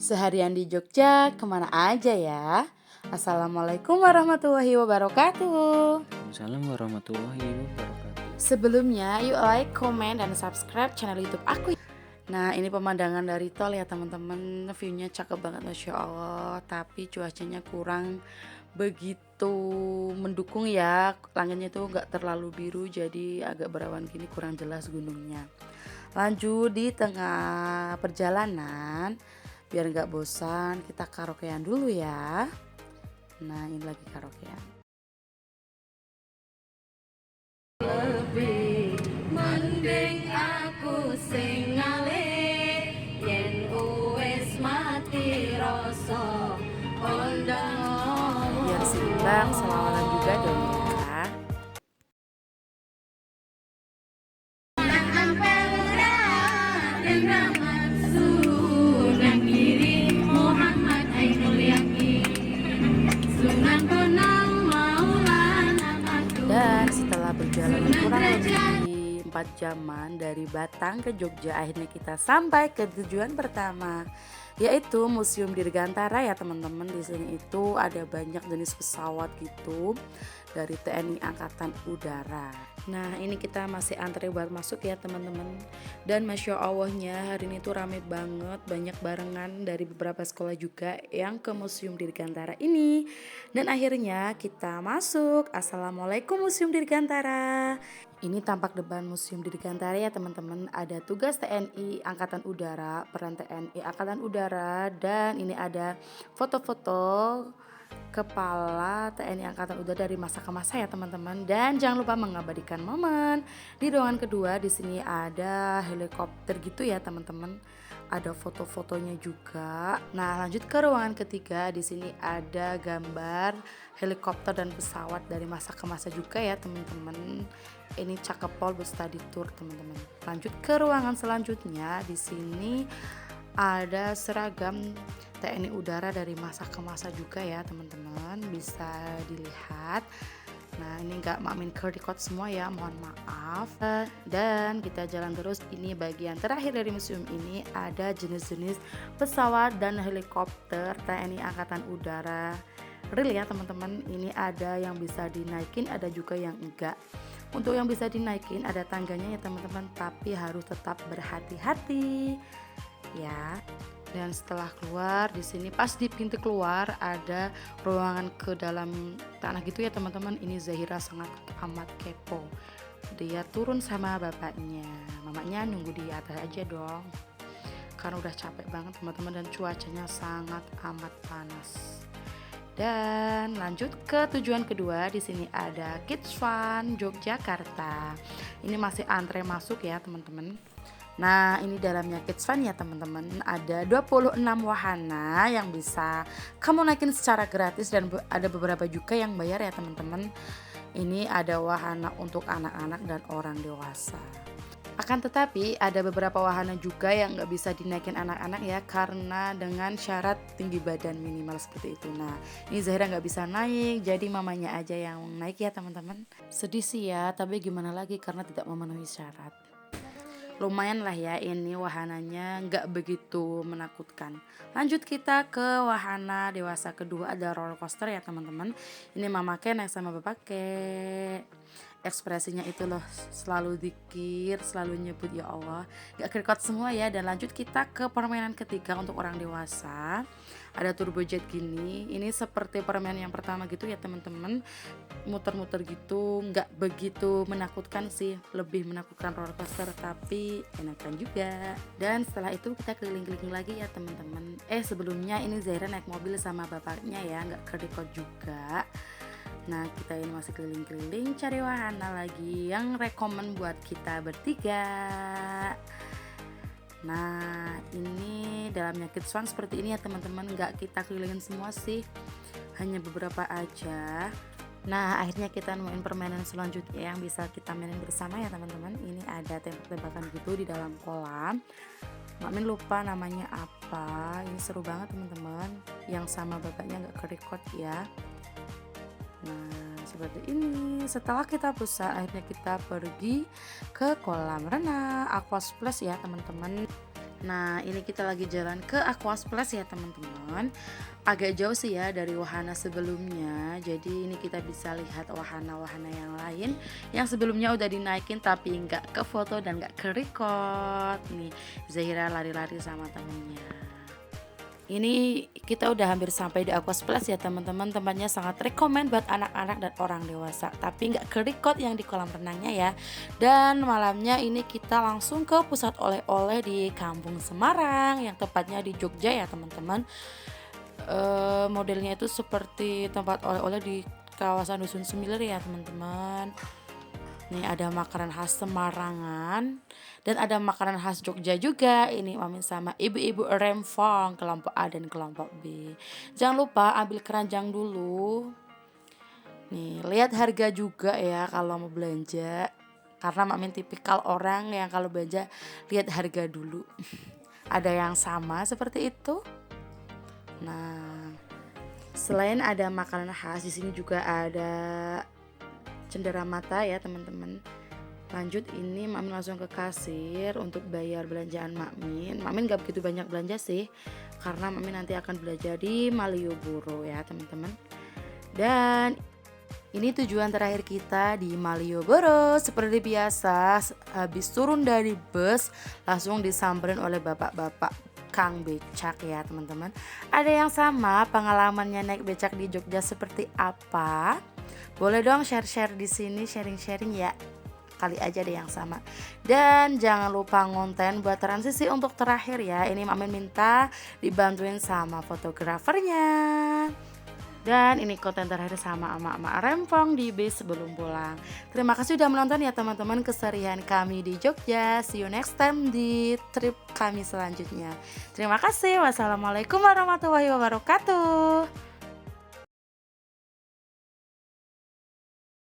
Seharian di Jogja, kemana aja ya? Assalamualaikum warahmatullahi wabarakatuh. Waalaikumsalam warahmatullahi wabarakatuh. Sebelumnya, yuk like, comment, dan subscribe channel YouTube aku. Nah, ini pemandangan dari tol ya teman-teman. Viewnya cakep banget, Masya Allah. Tapi cuacanya kurang begitu mendukung ya. Langitnya tuh nggak terlalu biru, jadi agak berawan gini, kurang jelas gunungnya. Lanjut di tengah perjalanan, biar nggak bosan, kita karaokean dulu ya. Nah, ini lagi karaokean. Lebih mending aku sing ngalih yen wis mati rasa ondang. Biar seimbang selawalan juga dong ya. Dan setelah berjalan kurang lebih 4 jaman dari Batang ke Jogja, akhirnya kita sampai ke tujuan pertama, yaitu Museum Dirgantara ya teman-teman. Di sini itu ada banyak jenis pesawat gitu dari TNI Angkatan Udara. Nah, ini kita masih antre buat masuk ya teman-teman. Dan Masya Allahnya hari ini tuh rame banget, banyak barengan dari beberapa sekolah juga yang ke Museum Dirgantara ini. Dan akhirnya kita masuk. Assalamualaikum Museum Dirgantara. Ini tampak depan Museum Dirgantara ya teman-teman. Ada tugas TNI Angkatan Udara, peran TNI Angkatan Udara, dan ini ada foto-foto Kepala TNI Angkatan Udara dari masa ke masa ya teman-teman. Dan jangan lupa mengabadikan momen. Di ruangan kedua di sini ada helikopter gitu ya teman-teman. Ada foto-fotonya juga. Nah, lanjut ke ruangan ketiga. Di sini ada gambar helikopter dan pesawat dari masa ke masa juga ya teman-teman. Ini cakep pol buat study tour teman-teman. Lanjut ke ruangan selanjutnya. Di sini ada seragam TNI Udara dari masa ke masa juga ya teman-teman, bisa dilihat. Nah, ini nggak mamin record semua ya, mohon maaf. Dan kita jalan terus. Ini bagian terakhir dari museum ini, ada jenis-jenis pesawat dan helikopter TNI Angkatan Udara real ya teman-teman. Ini ada yang bisa dinaikin, ada juga yang enggak. Untuk yang bisa dinaikin ada tangganya ya teman-teman, tapi harus tetap berhati-hati ya. Dan setelah keluar di sini, pas di pintu keluar ada ruangan ke dalam tanah gitu ya teman-teman. Ini Zahira sangat amat kepo. Dia turun sama bapaknya, mamanya nunggu di atas aja dong, karena udah capek banget teman-teman dan cuacanya sangat amat panas. Dan lanjut ke tujuan kedua, di sini ada Kids Fun Yogyakarta. Ini masih antre masuk ya teman-teman. Nah, ini dalamnya Kids Fun ya teman-teman. Ada 26 wahana yang bisa kamu naikin secara gratis dan ada beberapa juga yang bayar ya teman-teman. Ini ada wahana untuk anak-anak dan orang dewasa. Akan tetapi ada beberapa wahana juga yang nggak bisa dinaikin anak-anak ya, karena dengan syarat tinggi badan minimal seperti itu. Nah, ini Zahira nggak bisa naik, jadi mamanya aja yang naik ya teman-teman. Sedih sih ya, tapi gimana lagi karena tidak memenuhi syarat. Lumayan lah ya, ini wahananya nggak begitu menakutkan. Lanjut kita ke wahana dewasa kedua, ada roller coaster ya teman-teman. Ini mama Ke naik sama bapak Ke. Ekspresinya itu loh, selalu dikir, selalu nyebut ya Allah, gak record semua ya. Dan lanjut kita ke permainan ketiga untuk orang dewasa. Ada turbo jet gini, ini seperti permainan yang pertama gitu ya teman-teman, muter-muter gitu, nggak begitu menakutkan sih, lebih menakutkan roller coaster tapi enakan juga. Dan setelah itu kita keliling-keliling lagi ya teman-teman. Sebelumnya ini Zahira naik mobil sama bapaknya ya, nggak record juga. Nah, kita ini masih keliling-keliling cari wahana lagi yang rekomen buat kita bertiga. Nah, ini dalamnya Kids Fun seperti ini ya teman-teman, nggak kita kelilingin semua sih, hanya beberapa aja. Nah, akhirnya kita nemuin permainan selanjutnya yang bisa kita mainin bersama ya teman-teman. Ini ada tembak-tembakan gitu di dalam kolam. Mamin lupa namanya apa. Ini seru banget teman-teman. Yang sama bapaknya nggak ke-record ya. Nah, seperti ini. Setelah kita pusat, akhirnya kita pergi ke kolam renang Aqua Splash ya teman-teman. Nah, ini kita lagi jalan ke Aquas Plus ya teman-teman. Agak jauh sih ya dari wahana sebelumnya. Jadi ini kita bisa lihat wahana-wahana yang lain yang sebelumnya udah dinaikin tapi nggak ke foto dan nggak ke record. Nih, Zahira lari-lari sama temennya. Ini kita udah hampir sampai di Aquas Plus ya teman-teman. Tempatnya sangat rekomen buat anak-anak dan orang dewasa. Tapi nggak ke-record yang di kolam renangnya ya. Dan malamnya ini kita langsung ke pusat oleh-oleh di Kampung Semarang, yang tepatnya di Jogja ya teman-teman. Modelnya itu seperti tempat oleh-oleh di kawasan Dusun Semilir ya teman-teman. Nih ada makanan khas Semarangan dan ada makanan khas Jogja juga. Ini Mamin sama ibu-ibu Rempong kelompok A dan kelompok B. Jangan lupa ambil keranjang dulu. Nih lihat harga juga ya kalau mau belanja. Karena Mamin tipikal orang yang kalau belanja lihat harga dulu. Ada yang sama seperti itu. Nah, selain ada makanan khas, di sini juga ada cenderamata ya teman-teman. Lanjut ini Mamin langsung ke kasir untuk bayar belanjaan Mamin. Mamin gak begitu banyak belanja sih, karena Mamin nanti akan belajar di Malioboro ya teman-teman. Dan ini tujuan terakhir kita di Malioboro. Seperti biasa, habis turun dari bus langsung disamperin oleh bapak-bapak Kang Becak ya teman-teman. Ada yang sama pengalamannya naik becak di Jogja seperti apa? Boleh dong share-share di sini, sharing-sharing ya. Kali aja deh yang sama. Dan jangan lupa ngonten buat transisi untuk terakhir ya. Ini Mamin minta dibantuin sama fotografernya. Dan ini konten terakhir sama emak-emak Rempong di bis sebelum pulang. Terima kasih sudah menonton ya teman-teman keseharian kami di Jogja. See you next time di trip kami selanjutnya. Terima kasih. Wassalamualaikum warahmatullahi wabarakatuh.